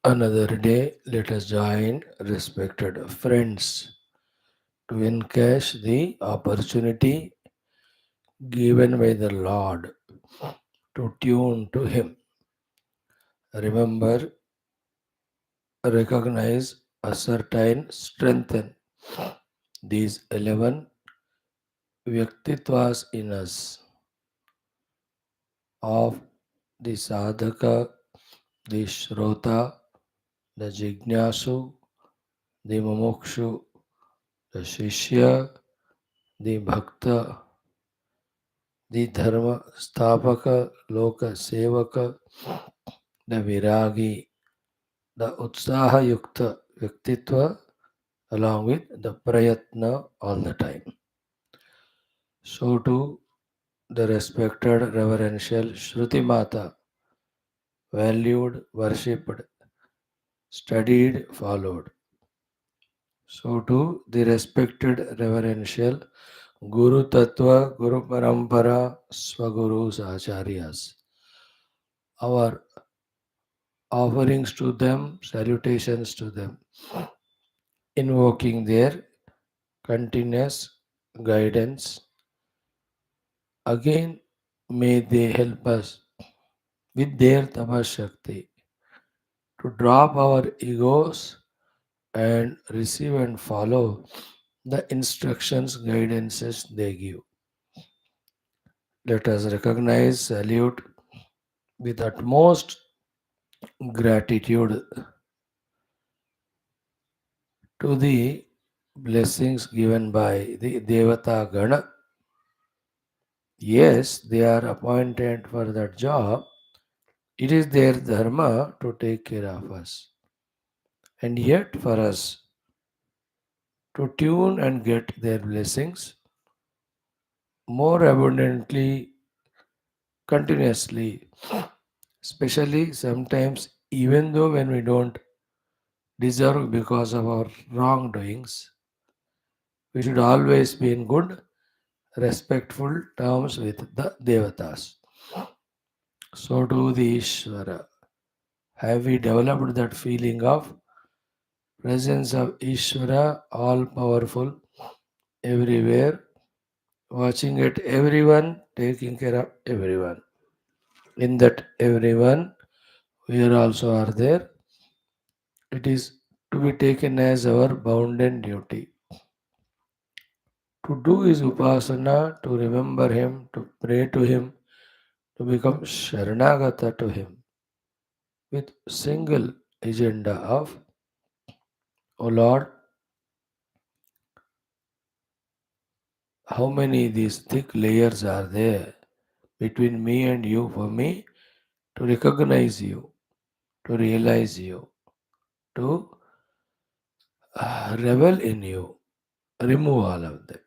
Another day, let us join respected friends to encash the opportunity given by the Lord to tune to Him. Remember, recognize, ascertain, strengthen these 11 Vyaktitvas in us of the Sadhaka, the Shrota, the Jignasu, the Mumukshu, the Shishya, the Bhakta, the Dharma Sthapaka, Loka Sevaka, the Viragi, the Utsaha Yukta Vyaktitva, along with the Prayatna all the time. So too, the respected reverential Shruti Mata, valued, worshipped, studied, followed. So too, the respected reverential Guru Tattva, Guru Parampara, Swagurus, Acharyas. Our offerings to them, salutations to them, invoking their continuous guidance. Again, may they help us with their Tapashakti to drop our egos and receive and follow the instructions, guidances they give. Let us recognize, salute with utmost gratitude to the blessings given by the Devata Gana. Yes, they are appointed for that job. It is their dharma to take care of us. And yet, for us to tune and get their blessings more abundantly, continuously, especially sometimes, even though when we don't deserve because of our wrongdoings, we should always be in good, respectful terms with the Devatas. So do the Ishvara. Have we developed that feeling of presence of Ishvara, all powerful, everywhere, watching at everyone, taking care of everyone? In that everyone, we are also are there. It is to be taken as our bounden duty. To do his upasana, to remember him, to pray to him, to become Sharanagata to him with single agenda of, O Lord, how many these thick layers are there between me and you for me to recognize you, to realize you, to revel in you, remove all of them.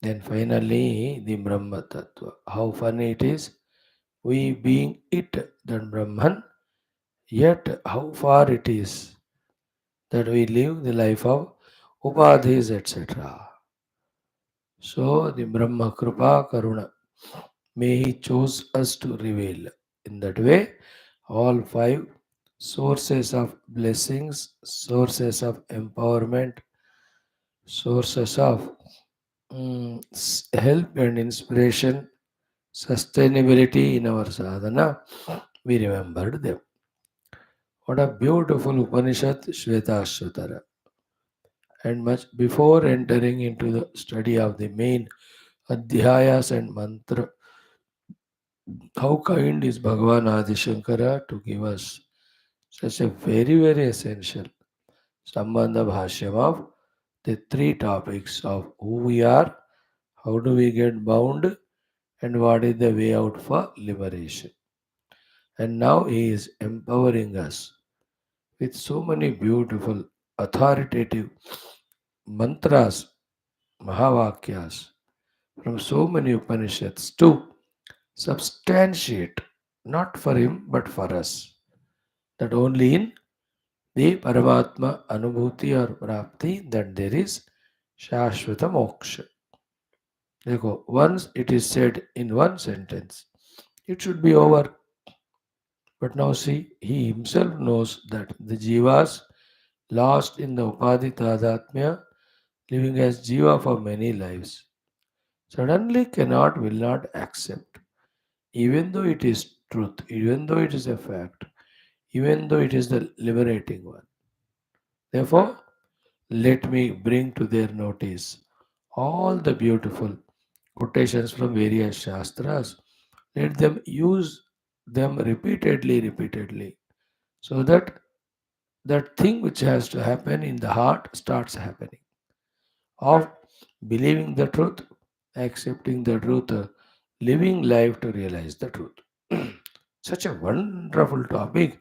Then finally, the Brahma Tattva. How funny it is, we being it, that Brahman, yet how far it is that we live the life of upadhis, etc. So the Brahma Krupa Karuna, may he choose us to reveal. In that way, all five sources of blessings, sources of empowerment, sources of help and inspiration, sustainability in our sadhana, we remembered them. What a beautiful Upanishad, Shwethashwathara. And much before entering into the study of the main adhyayas and mantra, how kind is Bhagavan Adi Shankara to give us such a very, very essential Sambandha Bhashyam of the three topics of who we are, how do we get bound, and what is the way out for liberation. And now he is empowering us with so many beautiful, authoritative mantras, mahavakyas from so many Upanishads to substantiate, not for him but for us, that only in the Paramatma Anubhuti or Prapti that there is Shashvata Moksha. Therefore, once it is said in one sentence, it should be over. But now see, he himself knows that the jivas lost in the upadhi tadatmya, living as jiva for many lives, suddenly cannot, will not accept, even though it is truth, even though it is a fact, even though it is the liberating one. Therefore, let me bring to their notice all the beautiful quotations from various shastras. Let them use them repeatedly, repeatedly, so that that thing which has to happen in the heart starts happening. Of believing the truth, accepting the truth, living life to realize the truth. Such a wonderful topic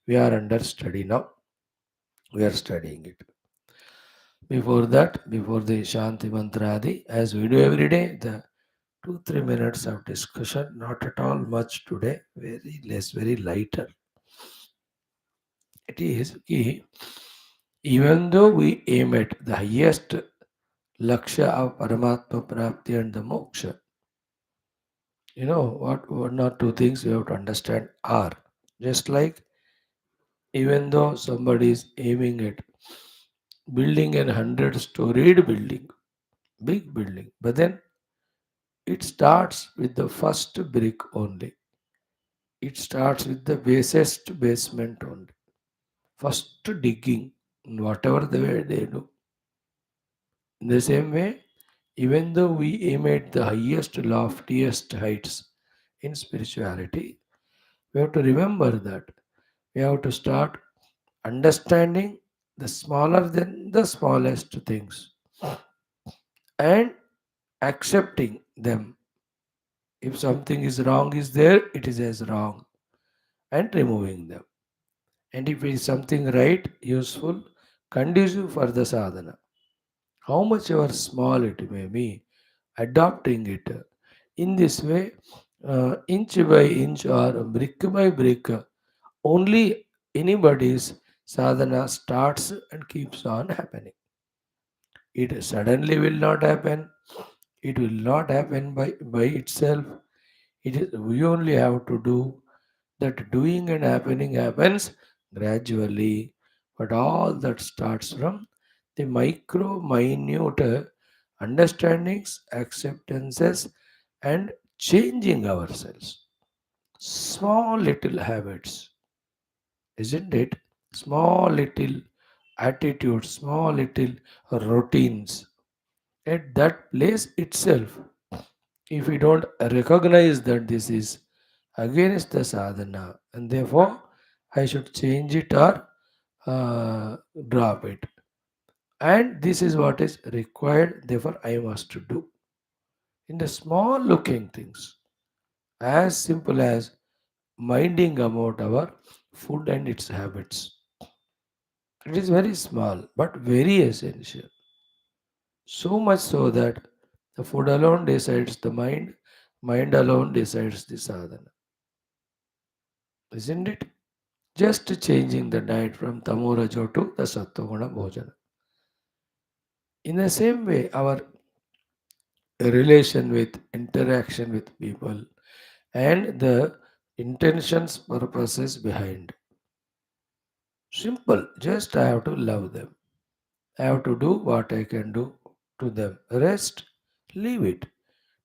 we are under study now. We are studying it. Before that, before the Shanti Mantradi, as we do every day, the 2 3 minutes of discussion, not at all much today, very less, very lighter. It is key. Even though we aim at the highest laksha of Paramatma Prapti and the moksha, what one or two things we have to understand are just like even though somebody is aiming at building a 100-storied building, big building, but then it starts with the first brick only. It starts with the basest basement only. First digging, whatever the way they do. In the same way, even though we aim at the highest, loftiest heights in spirituality, we have to remember that we have to start understanding the smaller than the smallest things and accepting them. If something is wrong is there, it is as wrong and removing them. And if it is something right, useful, conducive for the sadhana, how much ever small it may be, adopting it in this way, inch by inch or brick by brick, only anybody's sadhana starts and keeps on happening. It suddenly will not happen. It will not happen by itself. It is we only have to do that. Doing and happening happens gradually, but all that starts from the micro minute understandings, acceptances, and changing ourselves. Small little habits, isn't it? Small little attitudes, small little routines. At that place itself, if we don't recognize that this is against the sadhana, and therefore I should change it or drop it. And this is what is required, therefore I must do. In the small looking things, as simple as minding about our food and its habits. It is very small but very essential. So much so that the food alone decides the mind, mind alone decides the sadhana. Isn't it? Just changing the diet from tamorajo to the sattva bhojana. In the same way, our relation with interaction with people and the intentions, purposes behind. Simple. Just I have to love them. I have to do what I can do to them. Rest, leave it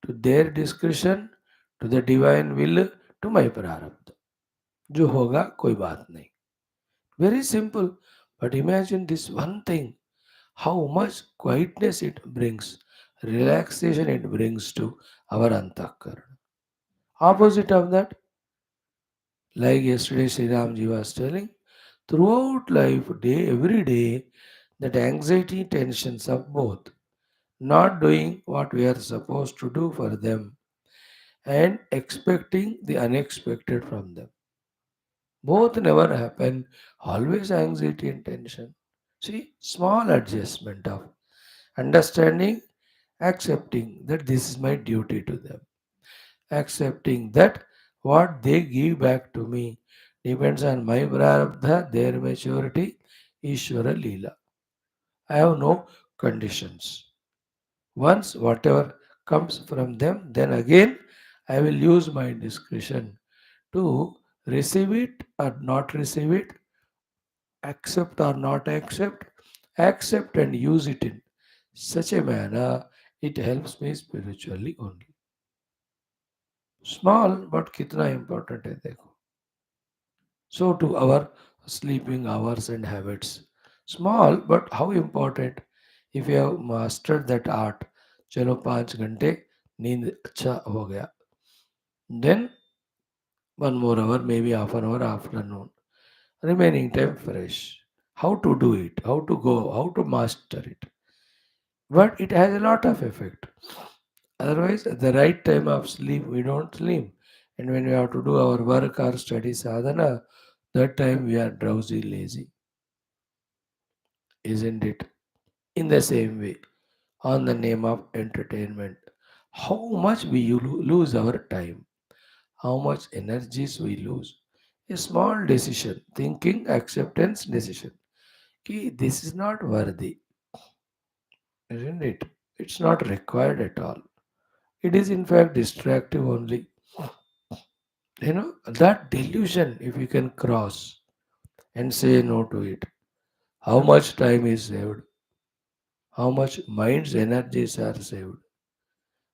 to their discretion, to the divine will, to my prarabdha. जो होगा कोई बात नहीं. Very simple. But imagine this one thing, how much quietness it brings, relaxation it brings to our antakarana. Opposite of that, like yesterday Sri Ramji was telling, throughout life, day every day, that anxiety, tensions of both, not doing what we are supposed to do for them, and expecting the unexpected from them. Both never happen, always anxiety and tension. See, small adjustment of understanding, accepting that this is my duty to them, accepting that what they give back to me depends on my prarabdha, their maturity, Ishvara Leela. I have no conditions. Once whatever comes from them, then again I will use my discretion to receive it or not receive it, accept or not accept, accept and use it in such a manner it helps me spiritually only. Small but कितना important है देखो. So to our sleeping hours and habits. Small but how important. If you have mastered that art, चलो 5 घंटे नींद अच्छा हो गया. Then 1 more hour, maybe half an hour afternoon. Remaining time fresh. How to do it, how to go, how to master it. But it has a lot of effect. Otherwise, at the right time of sleep, we don't sleep. And when we have to do our work or study sadhana, that time we are drowsy, lazy, isn't it? In the same way, on the name of entertainment, how much we lose our time, how much energies we lose. A small decision, thinking, acceptance decision. Ki, this is not worthy, isn't it? It's not required at all. It is in fact distractive only. That delusion, if you can cross and say no to it, how much time is saved, how much mind's energies are saved,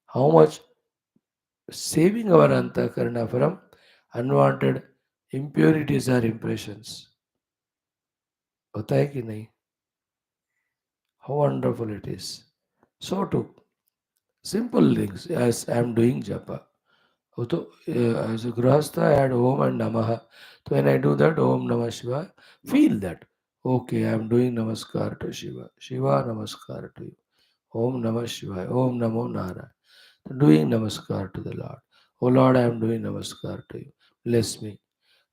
how much saving our antakarana from unwanted impurities or impressions. होता है कि नहीं? How wonderful it is. So too, simple things as I am doing japa. So, as a grahastha, I had Om and Namaha. So when I do that, Om Namah Shiva, feel that. Okay, I am doing Namaskar to Shiva. Shiva Namaskar to you. Om Namah Shiva. Om Namo Nara. Doing Namaskar to the Lord. Oh Lord, I am doing Namaskar to you. Bless me.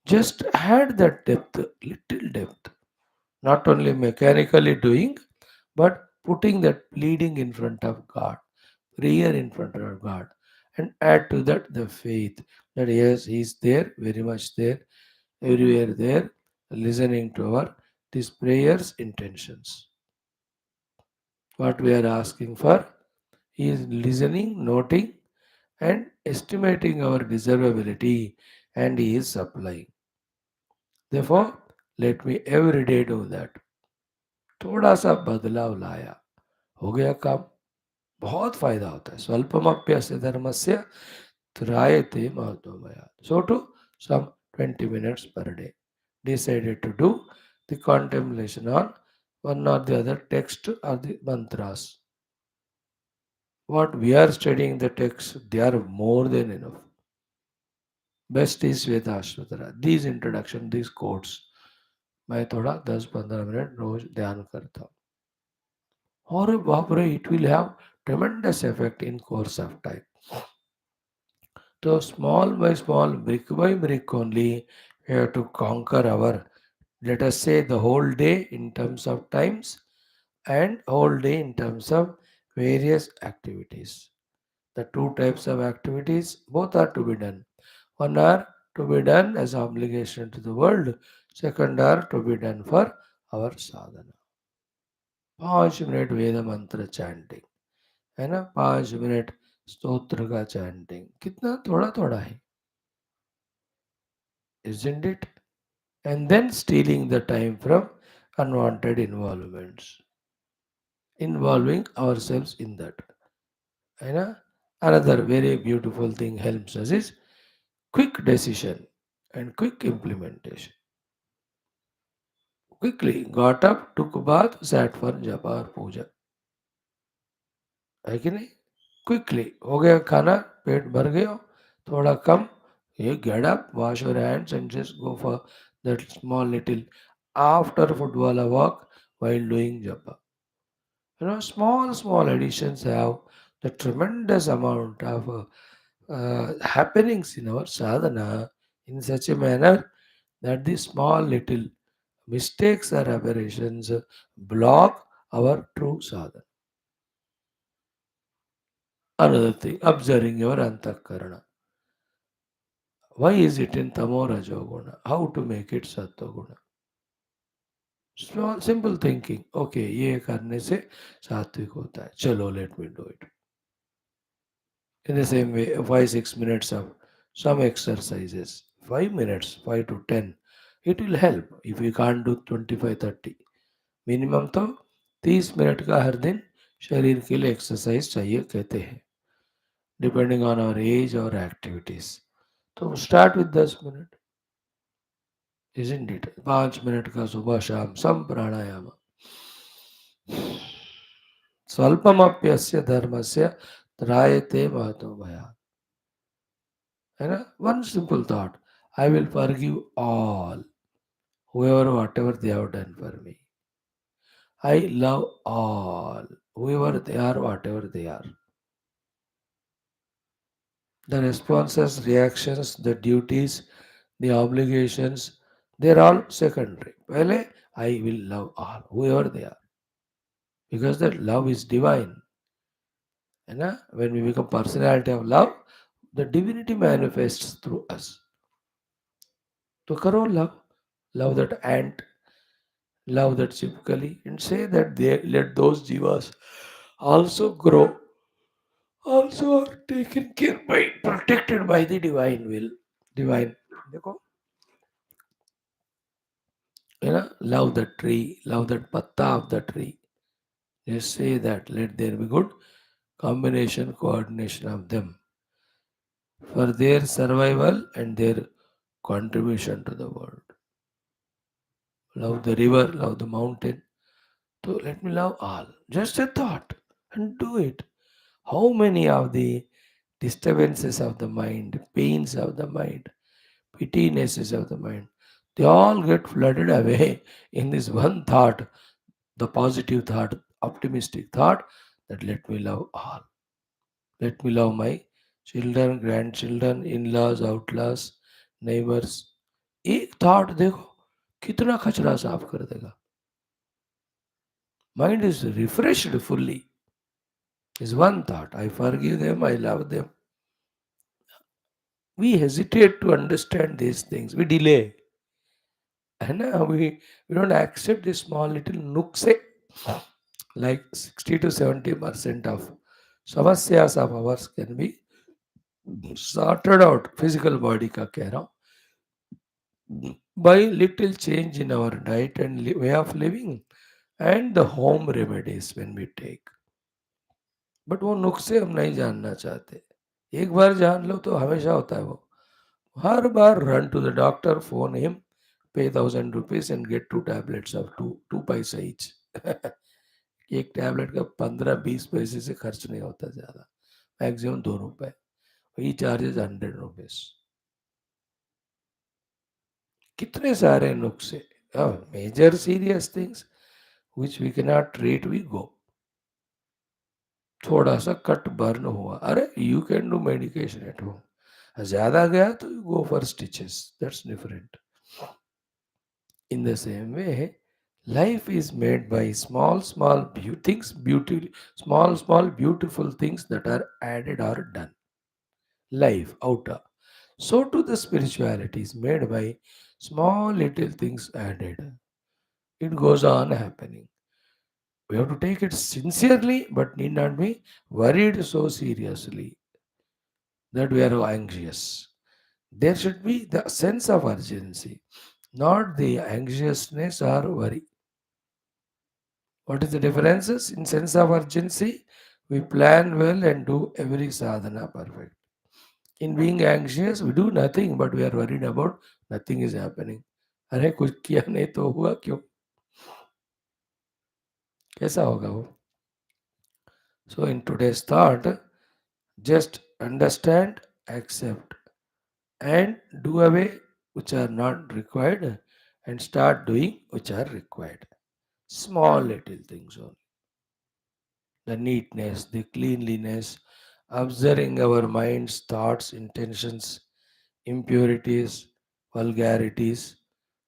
Just add that depth, little depth. Not only mechanically doing, but putting that pleading in front of God, prayer in front of God, and add to that the faith that yes, He is there, very much there, everywhere there, listening to our these prayers intentions. What we are asking for, He is listening, noting, and estimating our deservability, and He is supplying. Therefore, let me every day do that. थोड़ा सा बदलाव लाया, हो गया काम. बहुत फायदा होता है. स्वल्पमप्यस्य धर्मस्य त्रायते महत्वमया. So to some 20 minutes per day. Decided to do the contemplation on one or the other text or the mantras. What we are studying the text, they are more than enough. Best is Shwethashwathara. These introduction, these quotes, मैं थोड़ा 10-15 minute रोज ध्यान करता हूँ. और बाप रे, it will have tremendous effect in course of time. So small by small, brick by brick only, we have to conquer our, let us say, the whole day in terms of times and whole day in terms of various activities. The two types of activities, both are to be done. One are to be done as obligation to the world. Second are to be done for our sadhana. 5 minute वेद मंत्र chanting है ना, 5 minute स्तोत्र का chanting, कितना थोड़ा थोड़ा है, isn't it? And then stealing the time from unwanted involvements, involving ourselves in that. है ना? Another very beautiful thing helps us is quick decision and quick implementation. Quickly got up, took a bath, sat for japa or puja. है कि नहीं? Quickly हो गया खाना, पेट भर गया, थोड़ा कम, you get up, wash your hands and just go for that small little after football walk while doing japa. Small additions have the tremendous amount of happenings in our sadhana in such a manner that the small little mistakes or aberrations block our true sadhana. Another thing, observing your antakarana. Why is it in tamo rajoguna? How to make it sattva? Small, simple thinking. Okay, ये करने से सात्विक होता है. चलो, let me do it. In the same way, 5-6 minutes of some exercises 5 minutes, 5 to 10. It will help if we can't do 25, 30. Minimum तो 30 minute का हर दिन शरीर के लिए एक्सरसाइज चाहिए कहते हैं, डिपेंडिंग ऑन आवर एज और एक्टिविटीज. तो start with 10 minute, isn't it? 5 minute का सुबह शाम सम प्राणायाम. स्वल्पमप्यस्य धर्मस्य त्रायते महतो भयात्. है ना? One simple thought, I will forgive all whoever whatever they have done for me. I love all whoever they are, whatever they are. The responses, reactions, the duties, the obligations, they're all secondary. Pehle, I will love all whoever they are, because that love is divine. है ना? When we become personality of love, the divinity manifests through us. तो करो love, love that ant, love that chipkali, and say that they let those jivas also grow, also are taken care by, protected by the divine will. Divine. देखो, love the tree, love that patta of the tree. Just say that, let there be good combination, coordination of them for their survival and their contribution to the world. Love the river, love the mountain. So let me love all. Just a thought and do it. How many of the disturbances of the mind, pains of the mind, pittinesses of the mind, they all get flooded away in this one thought, the positive thought, optimistic thought, that let me love all. Let me love my children, grandchildren, in-laws, outlaws, neighbors. एक thought देखो कितना कचरा साफ कर देगा. Mind is refreshed fully. Is one thought. I forgive them, I love them. We hesitate to understand these things. We delay. And we don't accept this small little nooks. Like 60 to 70% of samasyas of ours can be sorted out. Physical body ka keh raha hu. By little change in our diet and way of living and the home remedies when we take. But वो नुस्खे हम नहीं जानना चाहते. एक बार जान लो तो हमेशा होता है वो. हर बार run to the doctor, phone him, pay 1,000 rupees and get 2 tablets of two paisa each. एक टैबलेट का 15-20 पैसे से खर्च नहीं होता ज़्यादा, मैक्सिमम 2 रुपए. वही चार्जेस 100 रुपीज. कितने सारे नुस्खे, major serious things which we can not treat, we go. थोड़ा सा कट बर्न हुआ, अरे you can do medication at home. ज्यादा गया तो you go for stitches, that's different. In the same way, life is made by small things, small beautiful things that are added or done. Life outer, so too the spirituality is made by small little things added. It goes on happening. We have to take it sincerely, but need not be worried so seriously that we are anxious. There should be the sense of urgency, not the anxiousness or worry. What is the differences? In sense of urgency, we plan well and do every sadhana perfect. In being anxious, we do nothing, but we are worried about nothing is happening. अरे कुछ किया नहीं तो हुआ क्यों? कैसा होगा वो? So in today's thought, just understand, accept, and do away which are not required and start doing which are required. Small little things only. The neatness, the cleanliness, observing our minds, thoughts, intentions, impurities, vulgarities,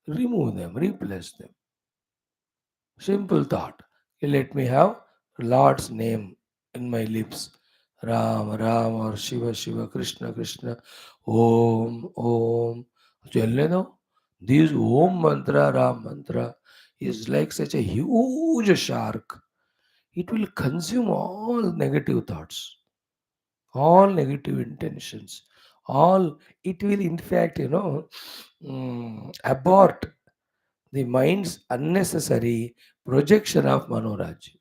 remove them, replace them. Simple thought. Let me have Lord's name in my lips. Ram, Ram, or Shiva, Shiva, Krishna, Krishna, Om, Om. Chalne do. This Om mantra, Ram mantra is like such a huge shark. It will consume all negative thoughts, all negative intentions, all it will in fact abort the mind's unnecessary projection of मनोराज्य.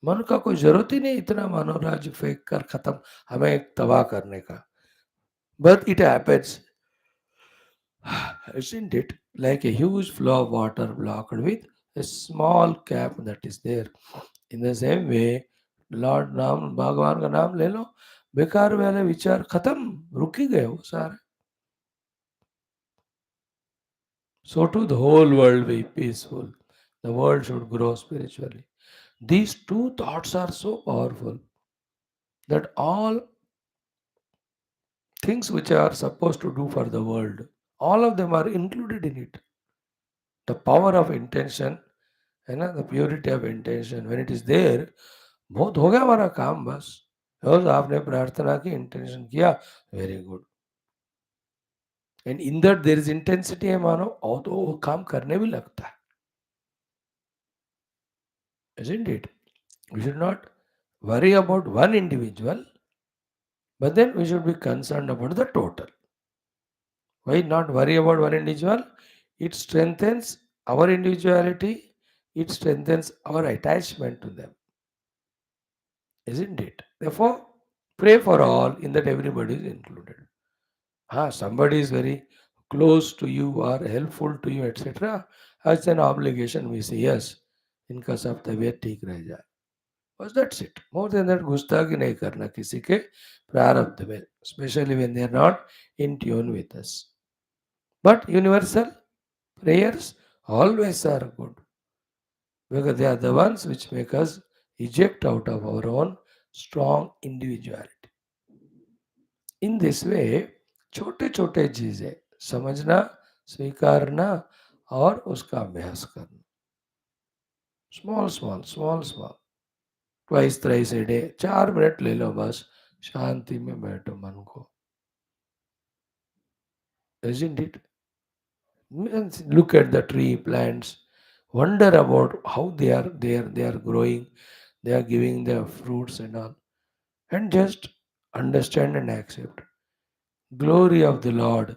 मन का कोई जरूरत ही नहीं इतना मनोराज्य फेंक कर खत्म हमें तबाह करने का. But it happens, isn't it? Like a huge flow of water blocked with a small cap that is there. In the same way, Lord नाम भगवान का नाम ले लो, बेकार वाले विचार खत्म, रुक ही गए वो सारे. So too the whole world be peaceful. The world should grow spiritually. These two thoughts are so powerful that all things which are supposed to do for the world, all of them are included in it. The power of intention, है ना, the purity of intention, when it is there, बहुत हो गया हमारा काम बस. बस आपने प्रार्थना की, इंटेंशन किया, very good. And in that there is intensity है मानो, और तो वो काम करने भी लगता है. Isn't it? We should not worry about one individual, but then we should be concerned about the total. Why not worry about one individual? It strengthens our individuality, it strengthens our attachment to them. Isn't it? Therefore, pray for all, in that everybody is included. Somebody is very close to you or helpful to you, etc. As an obligation, we say yes, इनका सब तबीयत ठीक रह जाए. बस that's it. More than that गुस्ताखी नहीं करना किसी के प्रारब्ध में, specially when they are not in tune with us. But universal prayers always are good because they are the ones which make us eject out of our own strong individuality. In this way, छोटे छोटे चीजें समझना, स्वीकारना और उसका अभ्यास करना. Small small small small, twice thrice a day, 4 minute ले लो बस, शांति में बैठो मन को. Isn't it? Means look at the tree plants, wonder about how they are growing, they are giving their fruits and all, and just understand and accept glory of the Lord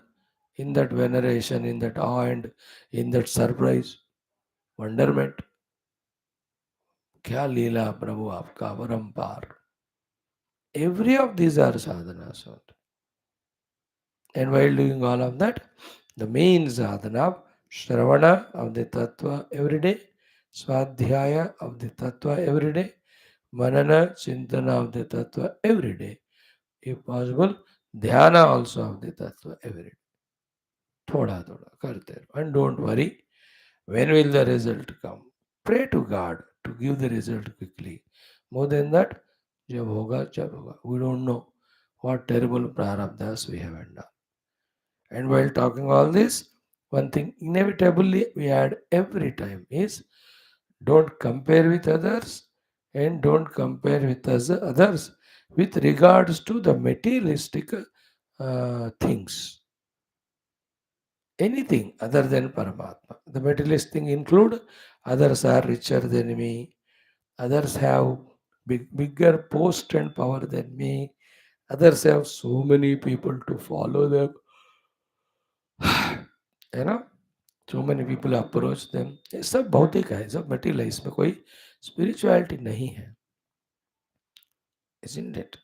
in that veneration, in that awe, and in that surprise, wonderment. क्या लीला प्रभु आपका परम्पार. Every of these are sadhanas. And while doing all of that, the main sadhana of Shravana of the Tattva every day, Swadhyaya of the Tattva every day, Manana Chintana of the Tattva every day, if possible, Dhyana also of the Tattva every day. Thoda thoda karte raho. And don't worry, when will the result come? Pray to God to give the result quickly. More than that, jab hoga, jab hoga. We don't know what terrible prarabdhas we have done. And while talking all this, one thing inevitably we add every time is don't compare with others and don't compare with others with regards to the materialistic things. Anything other than Paramatma. The materialist thing include others are richer than me, others have bigger post and power than me, others have so many people to follow them. You know, so many people approach them. ये सब भौतिक है, सब material है, इसमें कोई spirituality नहीं है. Isn't it?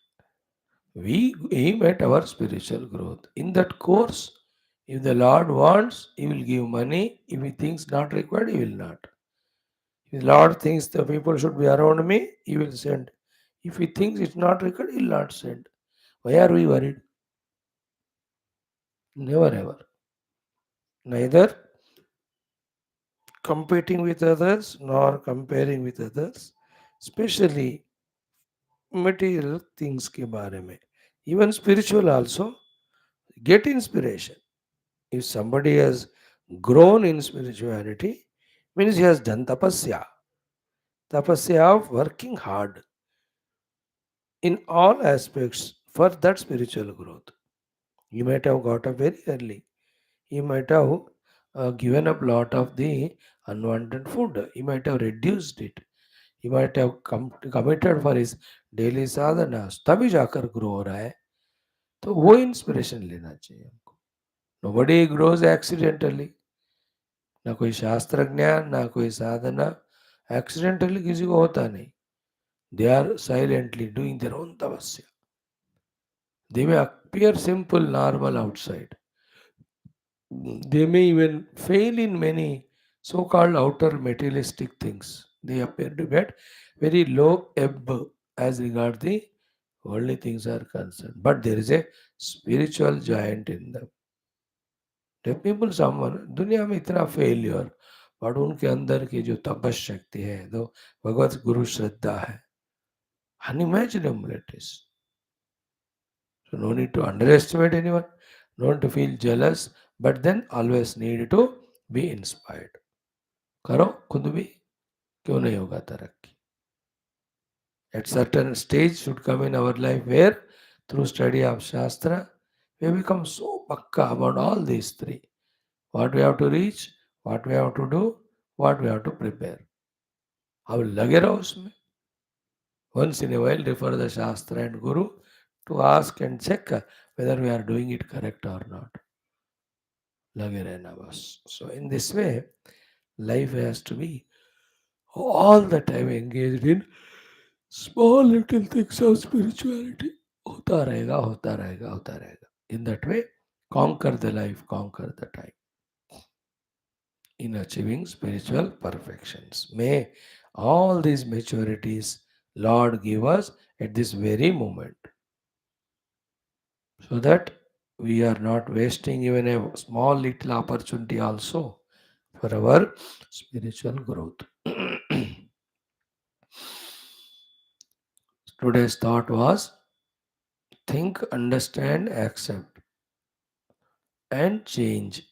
We aim at our spiritual growth. In that course, if the Lord wants, He will give money. If He thinks not required, He will not. If the Lord thinks the people should be around me, He will send. If He thinks it's not required, He will not send. Why are we worried? Never ever. Neither competing with others nor comparing with others, especially material things के बारे में. Even spiritual also, get inspiration. If somebody has grown in spirituality, means he has done tapasya. Tapasya of working hard in all aspects for that spiritual growth. He might have got up very early. He might have given up lot of the unwanted food. He might have reduced it. He might have committed for his daily sadhanas. तभी जाकर grow हो रहा है. तो वो inspiration लेना चाहिए हमको. Nobody grows accidentally. ना कोई शास्त्र ज्ञान, ना कोई साधना एक्सीडेंटली किसी को होता नहीं. They are silently doing their own tapasya. They may appear simple, normal outside. They may even fail in many so-called outer materialistic things. They appear to be at very low ebb as regard the worldly things are concerned. But there is a spiritual giant in them. The people, someone, दुनिया में इतना failure, but उनके अंदर की जो तपस शक्ति है, जो भगवत गुरु श्रद्धा है, unimaginable it is. So no need to underestimate anyone, no need to feel jealous, but then always need to be inspired. करो खुद भी, क्यों नहीं होगा तरक्की. At certain stage should come in our life where through study of Shastra, we become so pakka about all these three. What we have to reach, what we have to do, what we have to prepare. अब लगे रहो उसमें. Once in a while refer the Shastra and Guru to ask and check whether we are doing it correct or not. लगे रहना बस. So in this way, life has to be all the time engaged in small little things of spirituality. होता रहेगा, होता रहेगा, होता रहेगा. In that way, conquer the life, conquer the time in achieving spiritual perfections. May all these maturities Lord give us at this very moment, so that we are not wasting even a small little opportunity also for our spiritual growth. Today's thought was think, understand, accept, and change.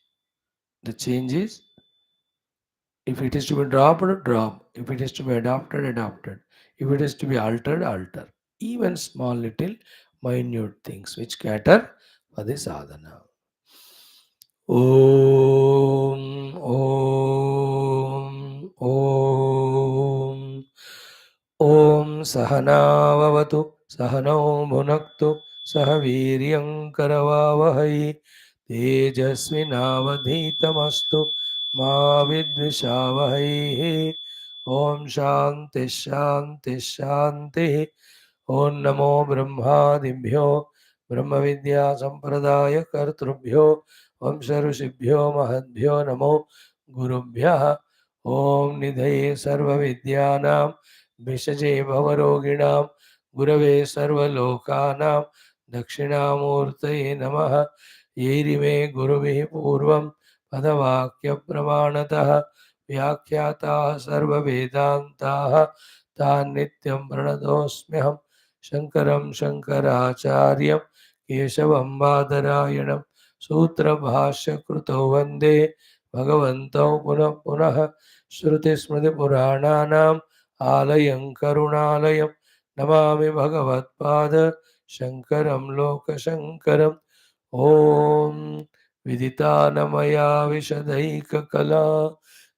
The change is, if it is to be dropped, drop. If it is to be adopted, adopted. If it is to be altered, alter. Even small little minute things which cater for the sadhana. Om, Om, Om. Om Sahanavavatu Sahano Bhunaktu Sahaviryam Karavavahai Tejasvinavadhitamastu Ma Vidvishavahai. Om Shanti Shanti Shanti. Om Namo Brahmadibhyo Brahma Vidya Sampradaya Kartrubhyo Om Sarusibhyo Mahadbhyo Namo Gurubhya. Om Nidhaye Sarva Vidyanam भिषजे भवरोगिणां गुरवे सर्वलोकानां दक्षिणामूर्तये नमः. यैरिमे गुरुभिः पूर्वं पदवाक्यप्रमाणतः व्याख्याताः सर्ववेदान्ताः तान् नित्यं प्रणतोऽस्म्यहं. शङ्करं शङ्कराचार्यं केशवं बादरायणं सूत्रभाष्यकृतौ वन्दे भगवन्तौ पुनः पुनः. श्रुतिस्मृतिपुराणानाम् आलयं करुणालयं नमामि भगवत्पाद शङ्करं लोकशङ्करम्. ॐ विदितानमया विशदैककला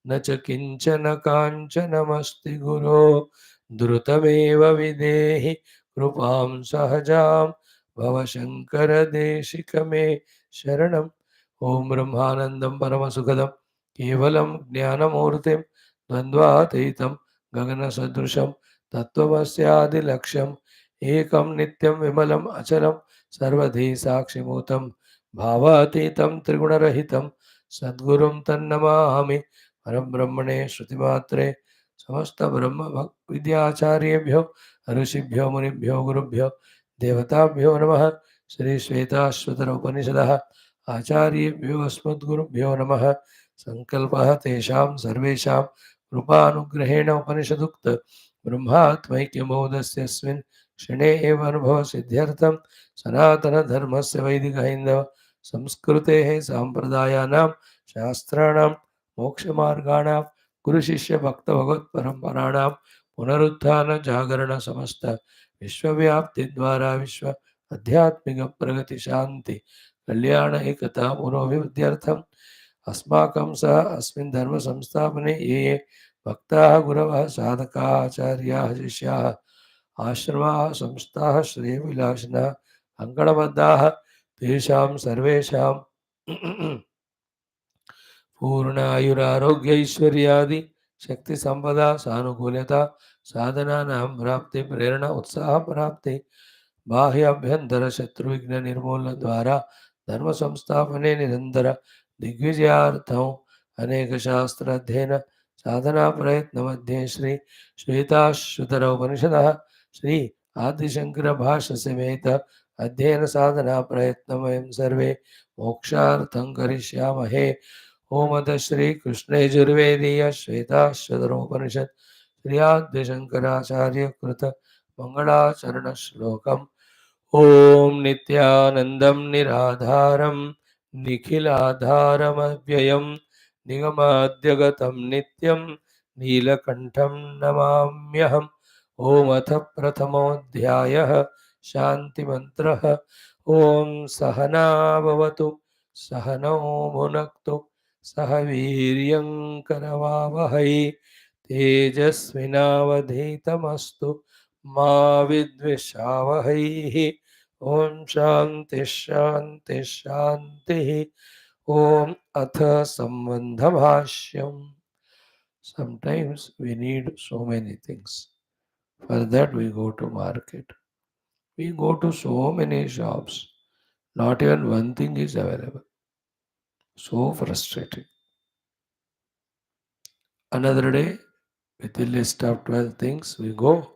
न च किञ्चन काञ्चनमस्ति गुरो द्रुतमेव विदेहि कृपां सहजां भव शङ्कर देशिक मे शरणम्. ॐ ब्रह्मानन्दं परमसुखदं केवलं ज्ञानमूर्तिं द्वन्द्वातीतं गगनसदृशं तत्त्वमस्यादिलक्ष्यम् एकं नित्यं विमलम् अचलं सर्वधी साक्षिभूतं भावातीतं त्रिगुणरहितं सद्गुरुं तन्नमामि. परब्रह्मणे श्रुतिमात्रे समस्तब्रह्म विद्याचार्येभ्यो ऋषिभ्यो मुनिभ्यो गुरुभ्यो देवताभ्यो नमः. श्री श्वेताश्वतर उपनिषदः आचार्येभ्यो अस्मद्गुरुभ्यो नमः. संकल्पः तेषां सर्वेषां कृपानुग्रहेण उपनिषदुक्त ब्रह्मात्मैक्यमोदस्यस्मिन् क्षणे एव अनुभवसिद्ध्यर्थं सनातनधर्मस्य वैदिकहैन्दव संस्कृतेः साम्प्रदायानां शास्त्राणां मोक्षमार्गाणां गुरुशिष्यभक्तभगवत्परम्पराणां पुनरुत्थानजागरणसमस्त विश्वव्याप्तिद्वारा विश्व आध्यात्मिकप्रगतिशान्ति कल्याण एकता पुनोऽभिवृद्ध्यर्थम् अस्माकं सह अस्मिन् धर्म संस्थापने ये ये भक्ताः गुरवः साधकाः आचार्याः शिष्याः आश्रमाः संस्थाः श्रेयविलासिनः अङ्कणबद्धाः तेषां सर्वेषां पूर्णायुरारोग्यैश्वर्यादि शक्तिसम्पदा सानुकूल्यता साधनानां प्राप्ति प्रेरणा उत्साहप्राप्ति बाह्याभ्यन्तरशत्रुविघ्ननिर्मूलनद्वारा धर्मसंस्थापने निरन्तर दिग्विजयार्थम् अनेकशास्त्राध्ययन साधनाप्रयत्नमध्ये श्री श्वेताश्वतर उपनिषदः श्री आदिशङ्करभाष्यसमेत अध्ययनसाधनाप्रयत्नं वयं सर्वे मोक्षार्थं करिष्यामहे। ओमत श्री कृष्ण यजुर्वेदीय श्वेताश्वतरोपनिषद श्री आद्यशंकराचार्य कृत मंगलाचरण श्लोकम। ओम नित्यानंदं निराधारं निखिलाधारमव्ययं निगमाद्यगतं नित्यं नीलकण्ठं नमाम्यहम्। ओम अथ प्रथमोऽध्यायः शान्तिमन्त्रः। ओम सहना भवतु सहनौ भुनक्तु सह वीर्यं करवावहै तेजस्विनावधीतमस्तु मा विद्विषावहैः। ॐ शान्ति शान्ति शान्तिः। ॐ अथ सम्बन्धभाष्यम्। Sometimes we need so many things. For that we go to market. We go to so many shops. Not even one thing is available. So frustrating. Another day, with a list of 12 things, we go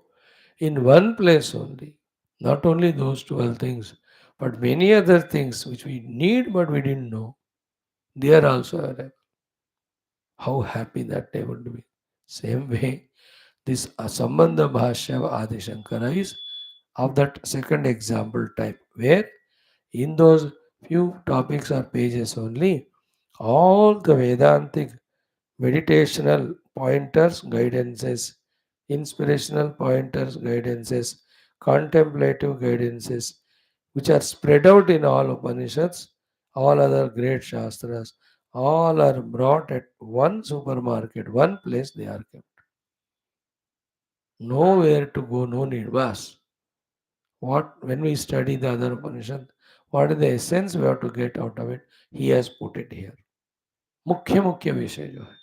in one place only. Not only those 12 things, but many other things which we need but we didn't know. They are also available. How happy that day would be. Same way, this Asambandha Bhashya of Adi Shankara is of that second example type, where in those few topics or pages only, all the Vedantic meditational pointers, guidances, inspirational pointers, guidances, contemplative guidances, which are spread out in all Upanishads, all other great Shastras, all are brought at one supermarket, one place they are kept. Nowhere to go, no need. Bas. What when we study the other Upanishad, what is the essence we have to get out of it? He has put it here. मुख्य मुख्य विषय जो है,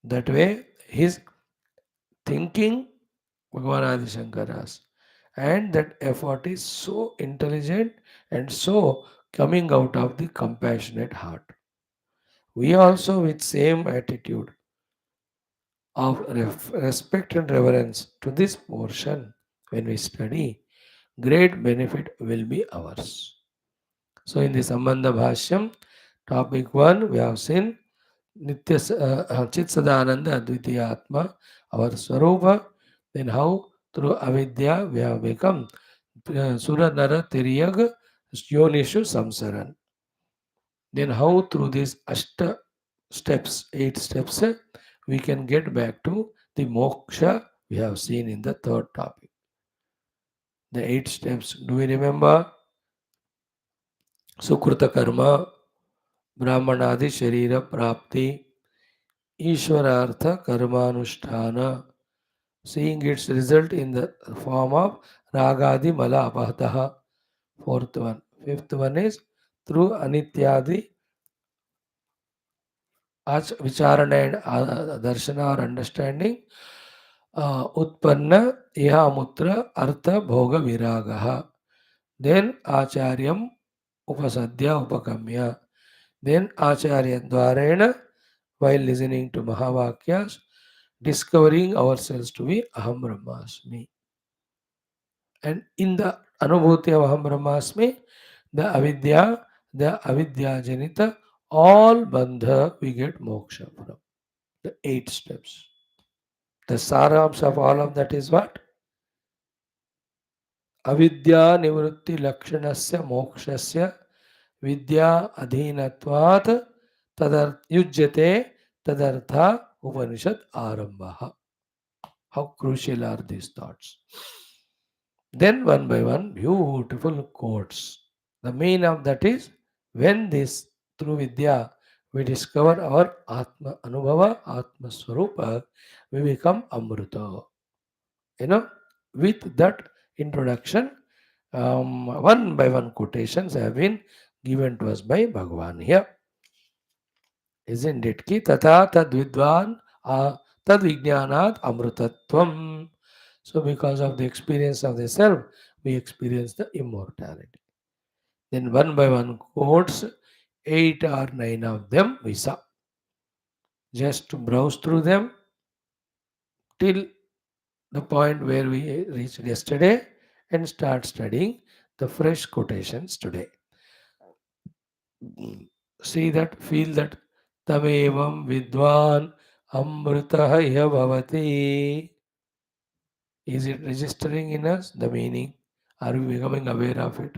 that way his thinking Bhagavan Adi Shankara's, and that effort is so intelligent and so coming out of the compassionate heart. We also with same attitude of respect and reverence to this portion, when we study, great benefit will be ours. So in the Sambandha Bhashyam, topic 1, we have seen Nitya Chit Sadananda Advitiya Atma, our Swarupa. Then how through avidya we have become Sura Nara Tiryag Yonishu Samsaran. Then how through these Ashta steps, 8 steps, we can get back to the moksha we have seen in the third topic. The 8 steps, do we remember? Sukruta Karma, Brahmanadi Sharira Prapti, Ishwarartha Karmanusthana, seeing its result in the form of Ragadi Mala Apahataha. Fourth one. Fifth one is through Anityadi Vicharana and Darshana or understanding Utpanna Ihamutra Artha Bhoga Viragaha. Then Acharyam Upasadhya Upakamya. Then Acharya Dwarena, while listening to Mahavakyas, discovering ourselves to be Aham Brahmasmi. And in the Anubhuti of Aham Brahmasmi, the Avidya Janita, all bandha we get moksha from. The 8 steps. The saramsh of all of that is what? Avidya nivrutti lakshanasya mokshasya vidya adhinatvat yujyate tadartha Upanishad arambha. How crucial are these thoughts? Then one by one, beautiful quotes. The main of that is when this through Vidya we discover our Atma Anubhava, Atma Swarupa, we become Amruta. You know, with that introduction, one by one quotations have been given to us by Bhagavan here. Isn't it? Ki tata tad vidwan tad vijnanat amrutatvam. So because of the experience of the self, we experience the immortality. Then one by one quotes, 8 or 9 of them we saw. Just to browse through them till the point where we reached yesterday and start studying the fresh quotations today. See that, feel that. Tamevam vidwan amrutah iha bhavati. Is it registering in us the meaning? Are we becoming aware of it?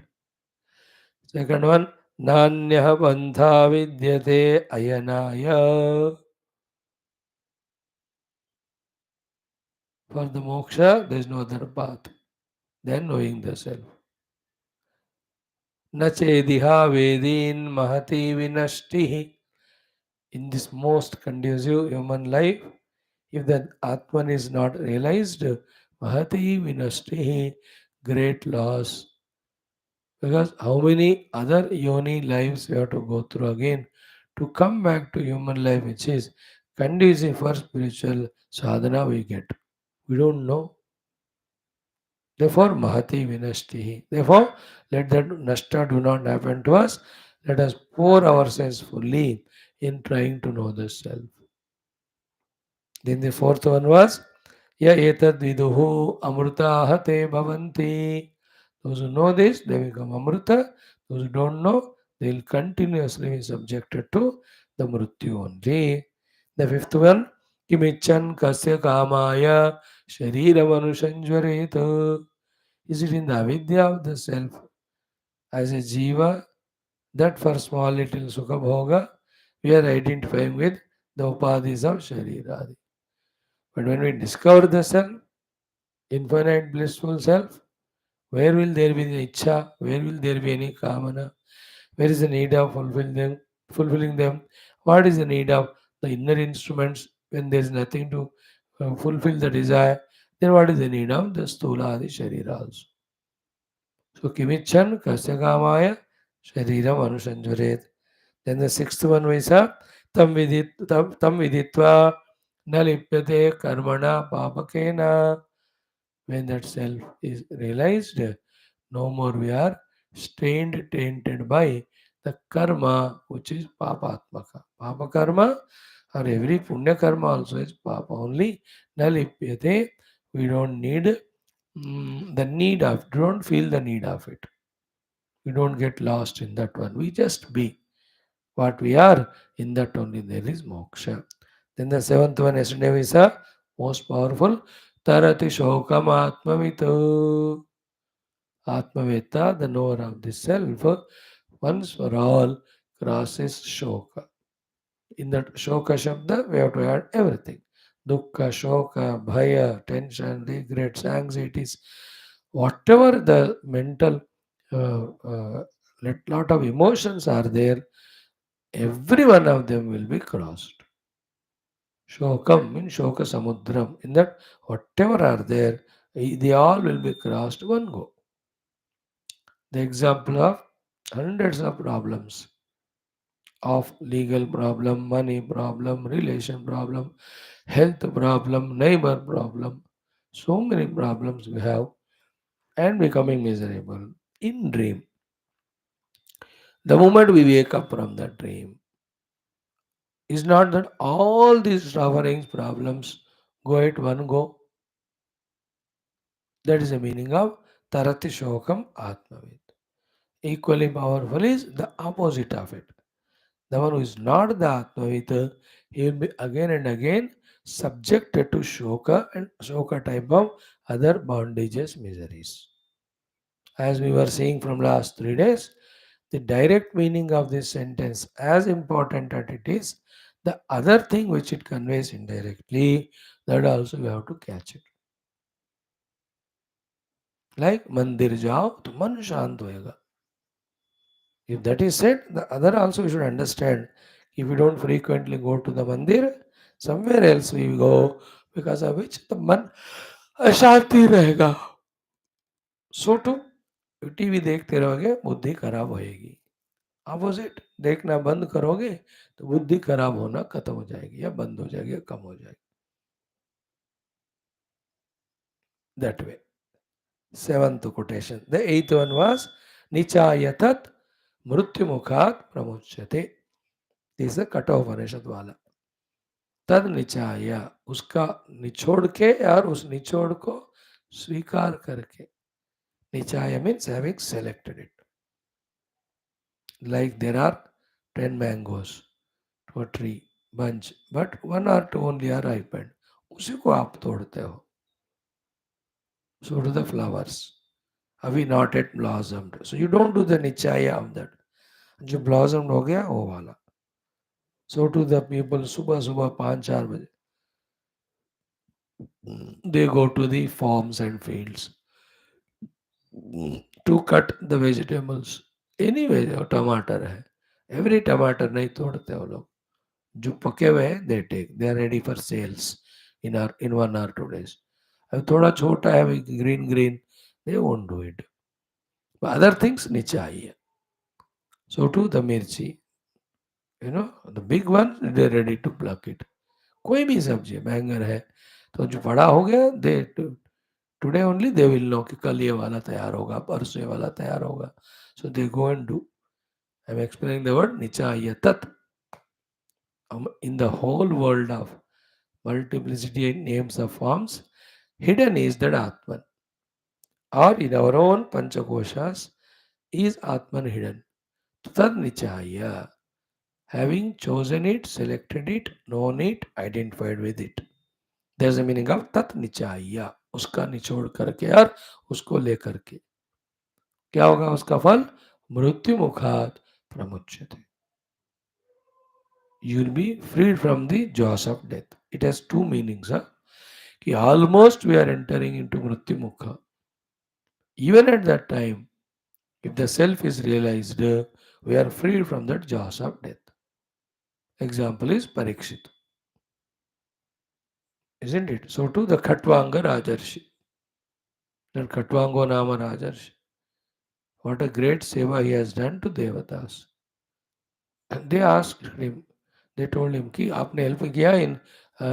Second one, nanyah bandha vidyate ayanaya. For the moksha, there is no other path than knowing the self. Nachediha vedin mahati vinashtihi. In this most conducive human life, if the Atman is not realized, mahati vinashtihi, great loss. Because how many other yoni lives we have to go through again to come back to human life, which is conducive for spiritual sadhana we get. We don't know. Therefore, mahati vinashtihi. Therefore, let that nashta do not happen to us. Let us pour ourselves fully in trying to know the self. Then the fourth one was, ya etad viduhu amruta te bhavanti. Those who know this, they become amruta. Those who don't know, they will continuously be subjected to the mrityu only. The fifth one, kimichan kasya kamaya sharira manusanjvaret. Is it in the avidya of the self as a jiva that for small little sukha bhoga we are identifying with the upadhis of sharira? But when we discover the self, infinite blissful self, where will there be the ichha? Where will there be any kamana? Where is the need of fulfilling them? What is the need of the inner instruments when there is nothing to fulfill the desire? Then what is the need of the stula adi sharira also? So kimichan kasyakamaya shariram anusanjaret. Then the sixth one we saw tam viditva na lipyate karmana papakena. When that self is realized, no more we are stained, tainted by the karma which is papatmaka. Papa karma or every punya karma also is papa only. Nalipyate, we don't need the need of, don't feel the need of it. We don't get lost in that one. We just be what we are. In that only there is moksha. Then the seventh one, yesterday we saw, most powerful. Tarati shokam atmavito. Atmaveta, the knower of the self, once for all crosses shoka. In that shoka shabda, we have to add everything. Dukkha, shoka, bhaya, tension, regrets, anxieties, whatever the mental lot of emotions are there, every one of them will be crossed. Shokam means shoka samudram. In that, whatever are there, they all will be crossed one go. The example of hundreds of problems of legal problem, money problem, relation problem, health problem, neighbor problem. So many problems we have and becoming miserable in dream. The moment we wake up from the dream, is not that all these sufferings, problems go at one go. That is the meaning of Tarati Shokam Atmavit. Equally powerful is the opposite of it. The one who is not the Atmavita, he will be again and again subjected to Shoka and Shoka type of other bondages, miseries. As we were seeing from last 3 days, the direct meaning of this sentence, as important as it is, the other thing which it conveys indirectly, that also we have to catch it. Like mandir jao to man shant hoega. If that is said, the other also we should understand. If we don't frequently go to the mandir, somewhere else we go because of which the man ashanti rahega. So टू TV देखते रहोगे बुद्धि खराब होएगी, opposite देखना बंद करोगे तो बुद्धि खराब होना खत्म हो जाएगी या बंद हो जाएगी या कम हो जाएगी. That way. Seventh quotation. The eighth one was Nichayatat Mrutyumukhat Pramuchyate. This is a Katha Upanishad wala. तद निचाया उसका निचोड़ के और उस निचोड़ को स्वीकार करके. निचाया means having selected it. Like there are 10 mangoes to a tree bunch, but one or two only are ripened. उसी को आप तोड़ते हो. So do the flowers. Have we not yet blossomed? So you don't do the nichaya of that. जो blossomed हो गया वो वाला. So to the people सुबह सुबह 5-4 बजे they go to the farms and fields to cut the vegetables. Anyway टमाटर है, every टमाटर नहीं तोड़ते वो लोग. जो पके हुए हैं they take, they are ready for sales in 1 or 2 days. अब थोड़ा छोटा है green they won't do it. But other things नीचे आई है. So too the mirchi, the big one they ready to pluck it. कोई भी सब्जी बैंगन है तो जो बड़ा हो गया they today only they will know कि कल ये वाला तैयार होगा परसों ये वाला तैयार होगा. So they go and do. I am explaining the word निचायतत. In the whole world of multiplicity in names of forms, hidden is that Atman. Or in our own Panchakoshas is Atman hidden. Tad nichaya. Having chosen it, selected it, known it, identified with it. There's a meaning of tat nichaya. उसका निचोड़ करके और उसको लेकर के क्या होगा उसका फल. मृत्यु मुखात प्रमुच्यते. You will be freed from the jaws of death. It has two meanings. कि almost we are entering into mrityu mukha. Even at that time, if the self is realized, we are freed from that jaws of death. Example is Parikshit. Isn't it? So too the Khatvanga Rajarshi. That Khatvango Nama Rajarshi. What a great seva he has done to Devatas. And they asked him, they told him, कि आपने help किया in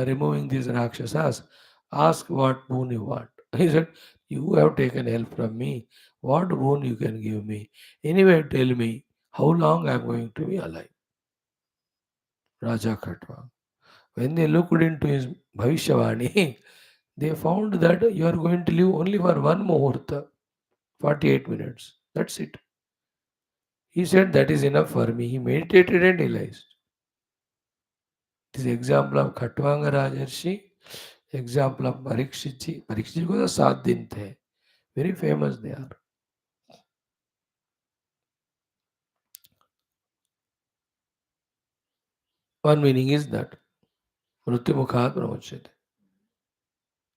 removing these Rakshasas. Ask what boon you want. He said, you have taken help from me. What boon you can give me? Anyway, tell me how long I am going to be alive. Raja Khatwang. When they looked into his Bhavishyavani, they found that you are going to live only for one muhurta, 48 minutes. That's it. He said, that is enough for me. He meditated and realized. This example of Khatwanga Rajarshi, example of Parikshit ji. Parikshit ji को तो 7 दिन थे. Very famous they are. One meaning is that Mrityu Mukhat Pramuchyate.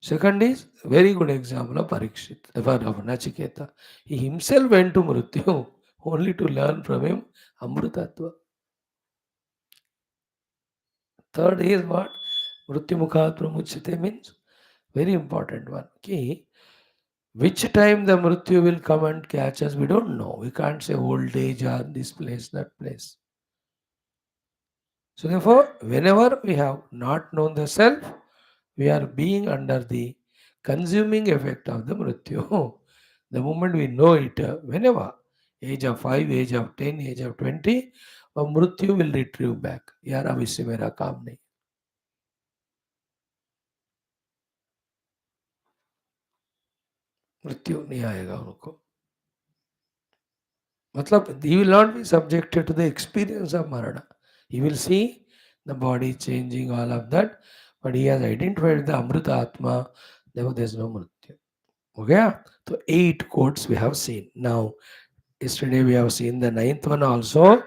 Second is very good example of Parikshit, of Nachiketa. He himself went to Mrityu only to learn from him Amrutatva. Third is what? Mrityu Mukhat Pramuchyate means very important one. Ki, which time the Mrityu will come and catch us, we don't know. We can't say old age or this place, that place. So therefore, whenever we have not known the self, we are being under the consuming effect of the Mrityu. The moment we know it, whenever, age of 5, age of 10, age of 20, Mrityu will retrieve back. यार अब इससे मेरा काम नहीं. मृत्यु नहीं आएगा उनको. मतलब he will not be subjected to the experience of marana. He will see the body changing, all of that, but he has identified the Amrita Atma, therefore there is no Mrityu. Okay? So 8 quotes we have seen. Now, yesterday we have seen the 9th one also.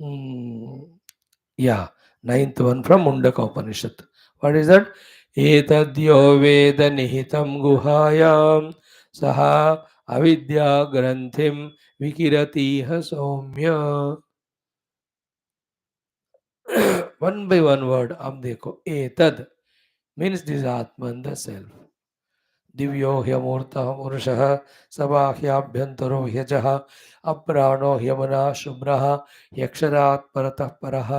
Mm, yeah, 9th one from Mundaka Upanishad. What is that? Etadyo Veda Nihitam Guhayam Saha Avidya Granthim Vikirati Soumya. One by one word, अब देखो. Etad means this Atman, the self. दिव्यो ह्यमूर्तः पुरुषः सबाह्याभ्यन्तरो ह्यजः अप्राणो ह्यमना शुभ्रः यक्षरात् परतः परः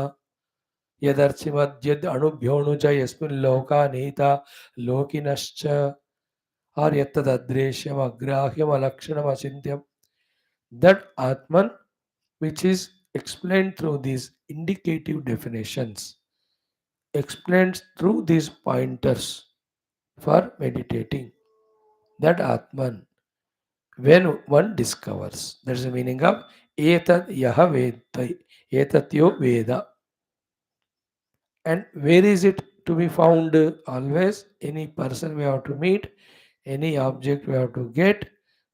यदर्चिमद्यद् अणुभ्योऽणुज यस्मिन् लोका नीता लोकिनश्च और यत्तददृश्यमग्राह्यमलक्षणमचिन्त्यम्. That Atman, which is explained through these indicative definitions, explained through these pointers for meditating. That Atman, when one discovers, that's the meaning of etat yaha veda, etatyo veda. And where is it to be found? Always, any person we have to meet, any object we have to get.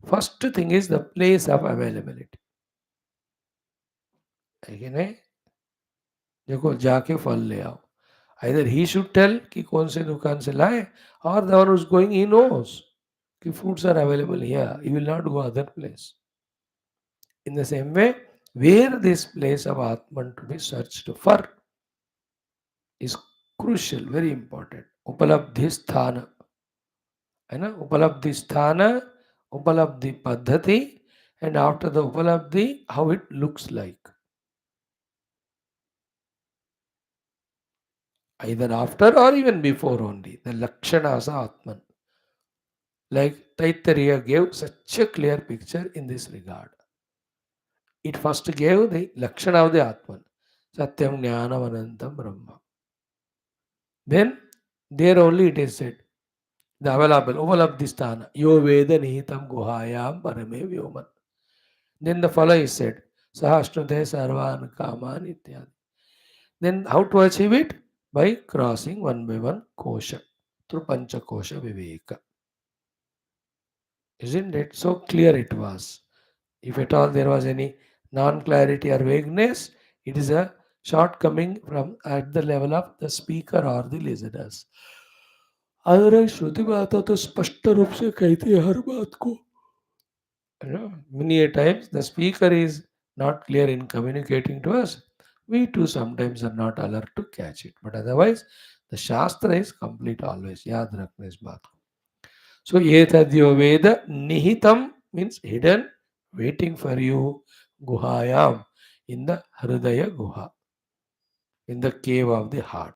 First thing is the place of availability. है कि नहीं? देखो जाके फल ले आओ. Either he should tell कि कौन से दुकान से लाए, or the one who's going he knows कि fruits are available here. He will not go other place. In the same way, where this place of Atman to be searched for is crucial, very important. उपलब्धि स्थान है ना, उपलब्धि स्थान, उपलब्धि पद्धति, and after the upalabdhi, how it looks like. Either after or even before only. The lakshanas of Atman. Like Taittiriya gave such a clear picture in this regard. It first gave the lakshana of the Atman. Satyam Jnanam Anantam Brahma. Then there only it is said, the available, Uvalabdhisthana, Yo Veda Nihitam Guhayam Parame Vyoman. Then the follow is said, Sahashnute Sarvan Kaman Ityadi. Then how to achieve it? By crossing one by one kosha, through Pancha Kosha Viveka. Isn't it? So clear it was. If at all there was any non-clarity or vagueness, it is a shortcoming from at the level of the speaker or the listeners. अगर श्रुति में आता तो स्पष्ट रूप से कहती है हर बात को. Many a times the speaker is not clear in communicating to us. We too sometimes are not alert to catch it. But otherwise, the Shastra is complete always. Yaad rakhna is baat ko. So, etadyo veda nihitam means hidden, waiting for you, guhayam, in the hridaya guha, in the cave of the heart.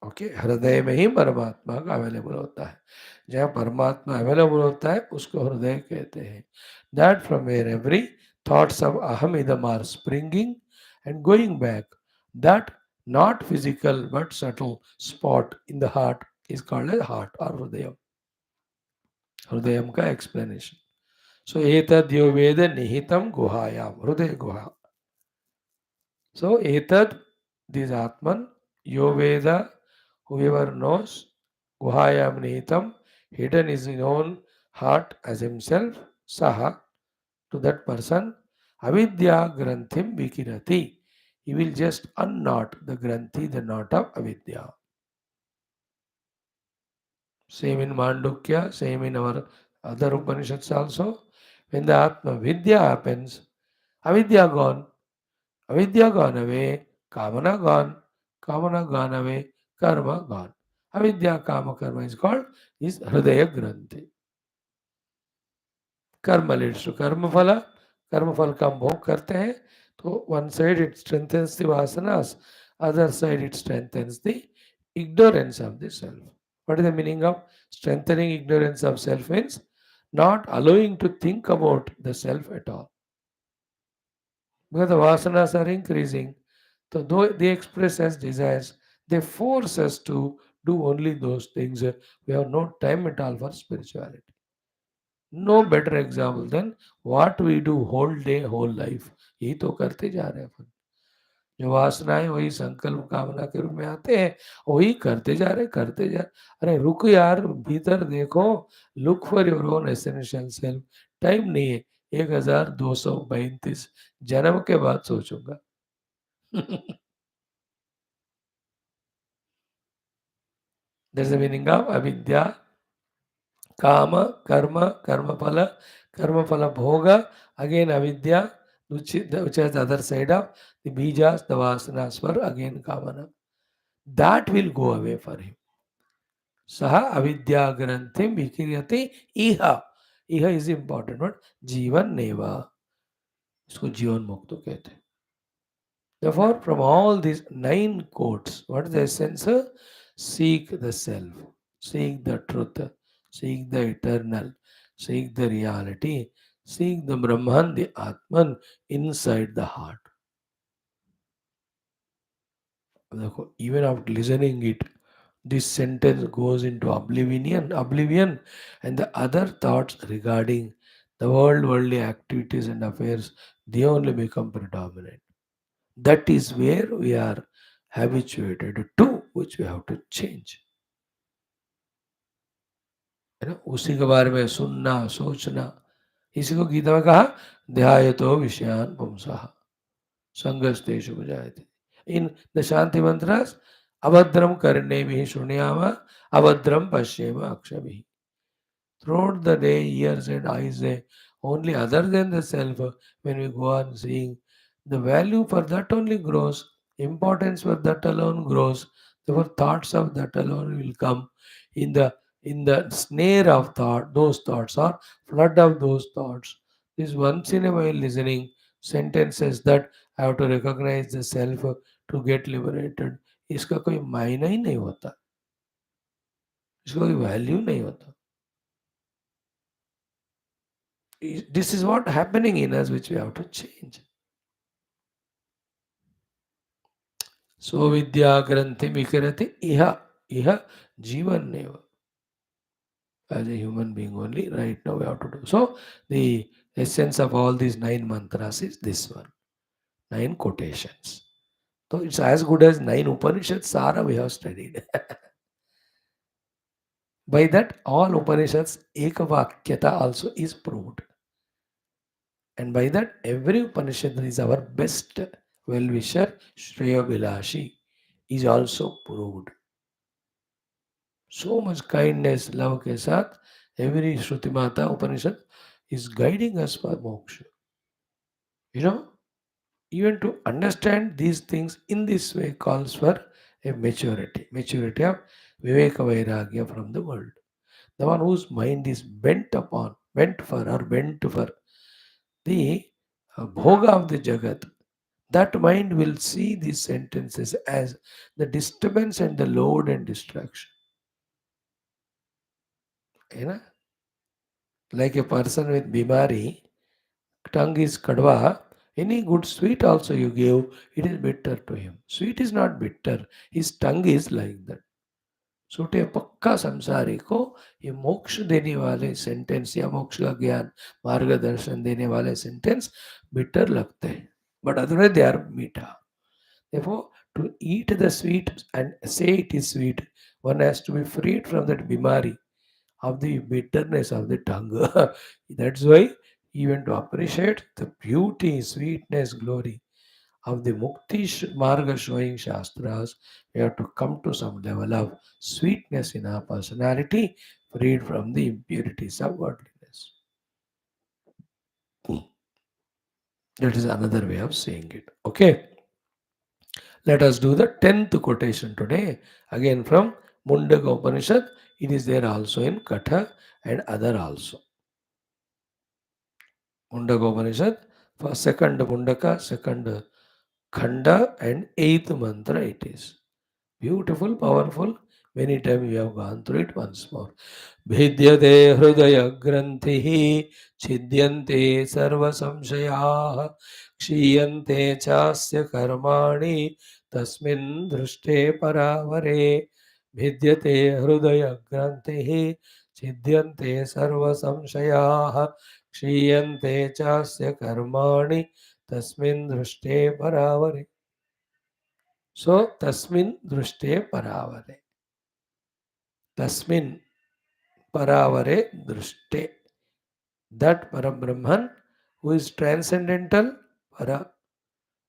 Okay, हृदय में ही परमात्मा का available होता है. जहाँ परमात्मा available होता है उसको हृदय कहते हैं. That from where every thoughts of अहम इदम are springing and going back, that not physical but subtle spot in the heart is called as heart और हृदय. हृदयम का एक्सप्लेनेशन. सो एतद्यो वेद निहितम गुहायाम, हृदय गुहा. सो एतद, this Atman, yo Veda, whoever knows, Guhayam Nihitam, hidden is his own heart as himself, Saha, to that person, Avidya Granthim Vikirati. He will just unknot the Granthi, the knot of Avidya. Same in Mandukya, same in our other Upanishads also. When the Atma Vidya happens, Avidya gone, Avidya gone away, Kamana gone away, Karma gone. अविद्या काम कर्म is called is हृदय ग्रंथि. कर्म leads to कर्म फल. कर्म फल का भोग करते हैं तो one side it strengthens the वासनास, other side it strengthens the ignorance of the self. What is the meaning of strengthening ignorance of self? Means not allowing to think about the self at all. Because the vasanas are increasing, so though they express as desires, they force us to do only those things. We have no time at all for spirituality. No better example than what we do whole day, whole life. यही तो करते जा रहे हैं अपन. जो वासनाएं वही संकल्प कामना के रूप में आते हैं, वही करते जा रहे. अरे रुक यार, भीतर देखो, look for your own essential self. Time नहीं है, 1232 जन्म के बाद सोचूंगा. That's the meaning of avidya. Kama, karma, karma phala bhoga. Again avidya, which is the other side of the bijas, the vasanas for again kamana. That will go away for him. Saha avidya granthim vikiryate iha. Iha is important word. Jivan neva. इसको जीवन मुक्त कहते हैं. Therefore, from all these nine quotes, what is the essence? Seek the self, seek the truth, seek the eternal, seek the reality, seek the Brahman, the Atman inside the heart. Even after listening it, this sentence goes into oblivion, and the other thoughts regarding the worldly activities and affairs, they only become predominant. That is where we are habituated to, which we have to change. है ना, उसी के बारे में सुनना सोचना. इसी को गीता में कहा ध्यायतो विषयान पुंसः संगस्तेषु जायते. इन द शांति मंत्रस अभद्रम करने भी शृणुयाम अभद्रम पश्येम अक्षभिः. Throughout the day, ears and eyes, only other than the self, when we go on seeing, the value for that only grows, importance for that alone grows, therefore thoughts of that alone will come in the snare of thought, those thoughts or flood of those thoughts. This once in a while listening sentences that I have to recognize the self to get liberated. इसका कोई मायना ही नहीं होता, इसका कोई value नहीं होता. This is what happening in us, which we have to change. So vidya granthi vikarati iha jivan neva. As a human being only, right now we have to do. So the essence of all these nine mantras is this one. Nine quotations. So it's as good as nine Upanishads Sara we have studied. By that all Upanishads ekavakyata also is proved. And by that, every Upanishad is our best well-wisher, Shreya Vilashi, is also proved. So much kindness, love ke saath, every Shruti Mata Upanishad is guiding us for moksha. You know, even to understand these things in this way calls for a maturity of Viveka Vairagya from the world. The one whose mind is bent for the bhoga of the Jagat, that mind will see these sentences as the disturbance and the load and distraction. You know, like a person with bimari, tongue is kadwa, any good sweet also you give, it is bitter to him. Sweet is not bitter, his tongue is like that. छोटे पक्का संसारी को ये मोक्ष देने वाले sentence या मोक्ष का ज्ञान मार्गदर्शन देने वाले सेंटेंस बिटर लगते हैं, बट अदरवाइज दे आर मीठा. Therefore, to eat the sweet and say it is sweet, one has to be freed from that bimari of the bitterness of the tongue. That's why even to appreciate the beauty, sweetness, glory of the Mukti Marga showing Shastras, we have to come to some level of sweetness in our personality, freed from the impurities of worldliness. That is another way of saying it. Okay. Let us do the 10th quotation today. Again from Mundaka Upanishad. It is there also in Katha and other also. Mundaka Upanishad, for second Mundaka, second Khanda and eighth mantra it is. Beautiful, powerful. Many times we have gone through it once more. भिद्यते हृदयग्रन्थिः छिद्यन्ते सर्वसंशयाः क्षीयन्ते चास्य कर्माणि तस्मिन् दृष्टे परावरे. भिद्यते हृदयग्रन्थिः छिद्यन्ते सर्वसंशयाः क्षीयन्ते चास्य कर्माणि तस्मिन् दृष्टे परावरे. So tasmin drushte paravare. Tasmin paravare drushte. That Parabrahman who is transcendental para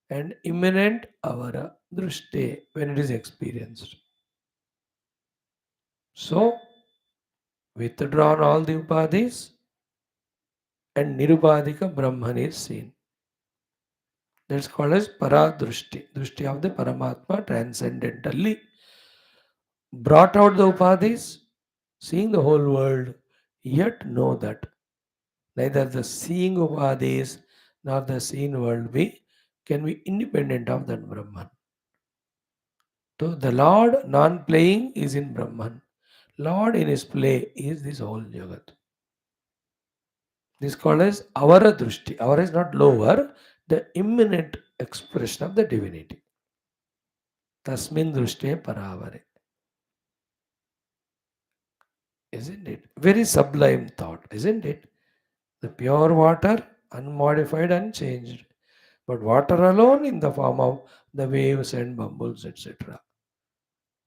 and immanent avara drushte when it is experienced. So withdrawn all the upadhis and nirupadhika Brahman is seen. That's called as paradrushti. Drushti of the Paramatma transcendentally brought out the upadhis seeing the whole world, yet know that neither the seeing upadis nor the seen world can be independent of that Brahman. So the Lord non-playing is in Brahman. Lord in his play is this whole Jagat. This is called as avara drushti. Avara is not lower, the imminent expression of the divinity. Tasmin drushte paravare. Isn't it? Very sublime thought, isn't it? The pure water, unmodified, unchanged. But water alone in the form of the waves and bubbles, etc.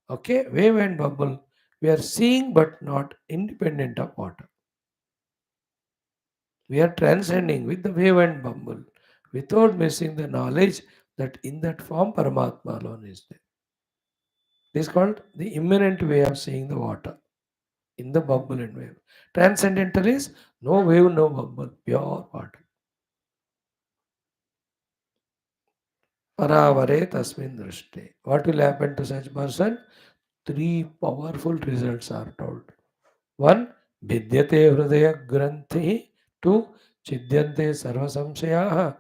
Okay, wave and bubble. We are seeing but not independent of water. We are transcending with the wave and bubble without missing the knowledge that in that form Paramatma alone is there. This is called the immanent way of seeing the water in the bubble and wave. Transcendental is no wave, no bubble, pure water. Paravare tasmin drishte. What will happen to such person? Three powerful results are told. One, vidyate hridaya granthi. Two, chidyante sarva samshayaha.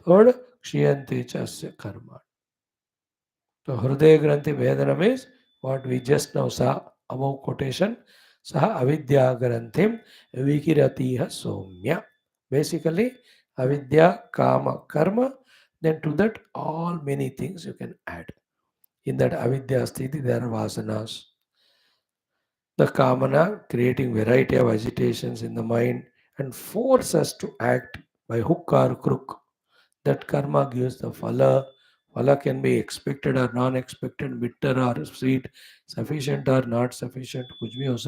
Third, kshiyante chasya karma. So Hridaya Granthi Vedanam is what we just now saw above quotation. Saha avidya granthim vikiratiha somya. Basically, avidya, kama, karma. Then to that, all many things you can add. In that avidya sthiti, there are vasanas. The kamana creating variety of agitations in the mind and force us to act by hook or crook. That karma gives the phala. Phala can be expected or non-expected, bitter or sweet, sufficient or not sufficient, कुछ भी हो सकता